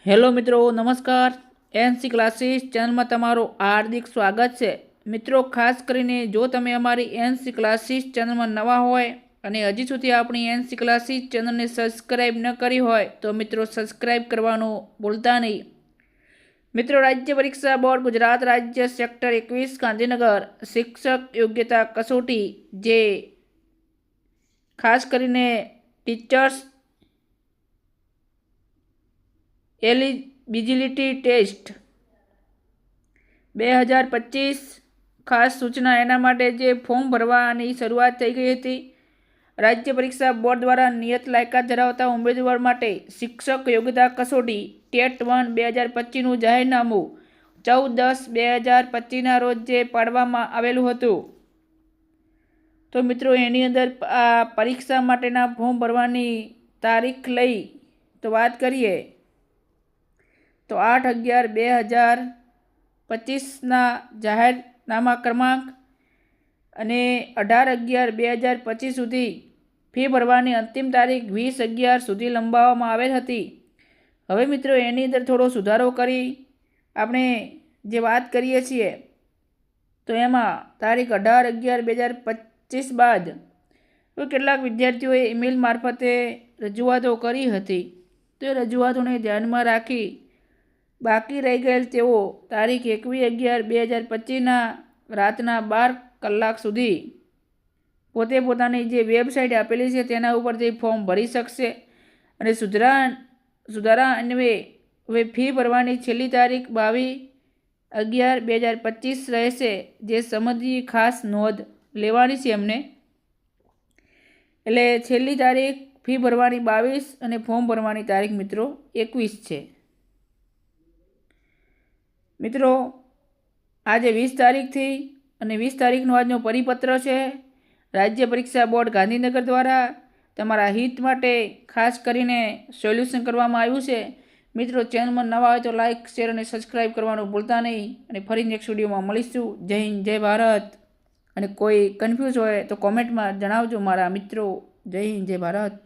Hello મિત્રો, નમસ્કાર। NC classes ચેનલમાં તમારું હાર્દિક સ્વાગત છે। મિત્રો, ખાસ કરીને જો તમે અમારી એનસી ક્લાસીસ ચેનલમાં નવા હોય અને હજી સુધી આપણી એનસી ક્લાસીસ ચેનલને સબસ્ક્રાઈબ ન કરી હોય તો મિત્રો સબસ્ક્રાઈબ કરવાનું ભૂલતા નહીં। મિત્રો, રાજ્ય પરીક્ષા બોર્ડ ગુજરાત રાજ્ય સેક્ટર 21 ગાંધીનગર શિક્ષક યોગ્યતા કસોટી, જે ખાસ કરીને ટીચર્સ એલિજિબિલિટી ટેસ્ટ 2025 ખાસ સૂચના, એના માટે જે ફોર્મ ભરવાની શરૂઆત થઈ ગઈ હતી। રાજ્ય પરીક્ષા બોર્ડ દ્વારા નિયત લાયકાત ધરાવતા ઉમેદવાર માટે શિક્ષક યોગ્યતા કસોટી ટેટ 1 2025નું જાહેરનામું 14/10/2025ના રોજ જે પાડવામાં આવેલું હતું। તો મિત્રો, એની અંદર આ પરીક્ષા માટેના ફોર્મ ભરવાની તારીખ લઈ તો વાત કરીએ તો 8/11/2025ના જાહેરનામા ક્રમાંક અને 18/11/2025 સુધી ફી ભરવાની અંતિમ તારીખ 20/11 સુધી લંબાવવામાં આવેલ હતી। હવે મિત્રો, એની અંદર થોડો સુધારો કરી આપણે જે વાત કરીએ છીએ તો એમાં તારીખ 18/11/2025 બાદ કેટલાક વિદ્યાર્થીઓએ ઈમેલ મારફતે રજૂઆતો કરી હતી। તો એ રજૂઆતોને ધ્યાનમાં રાખી બાકી રહી ગયેલ તેઓ તારીખ 21/11/2025ના રાતના 12 કલાક સુધી પોતે પોતાની જે વેબસાઇટ આપેલી છે તેના ઉપરથી ફોર્મ ભરી શકશે। અને સુધારા અન્વયે હવે ફી ભરવાની છેલ્લી તારીખ 22/11/2025 રહેશે, જે સંબંધી ખાસ નોંધ લેવાની છે એમને। એટલે છેલ્લી તારીખ ફી ભરવાની 22 અને ફોર્મ ભરવાની તારીખ મિત્રો 21 છે। મિત્રો, આજે 20 તારીખથી અને 20 તારીખનો આજનો પરિપત્ર છે રાજ્ય પરીક્ષા બોર્ડ ગાંધીનગર દ્વારા તમારા હિત માટે ખાસ કરીને સોલ્યુશન કરવામાં આવ્યું છે। મિત્રો, ચેનલમાં નવા હોય તો લાઇક, શેર અને સબસ્ક્રાઈબ કરવાનું ભૂલતા નહીં। અને ફરી નેક્સ્ટ વિડીયોમાં મળીશું। જય હિન્દ, જય ભારત। અને કોઈ કન્ફ્યુઝ હોય તો કોમેન્ટમાં જણાવજો મારા મિત્રો। જય હિન્દ, જય ભારત।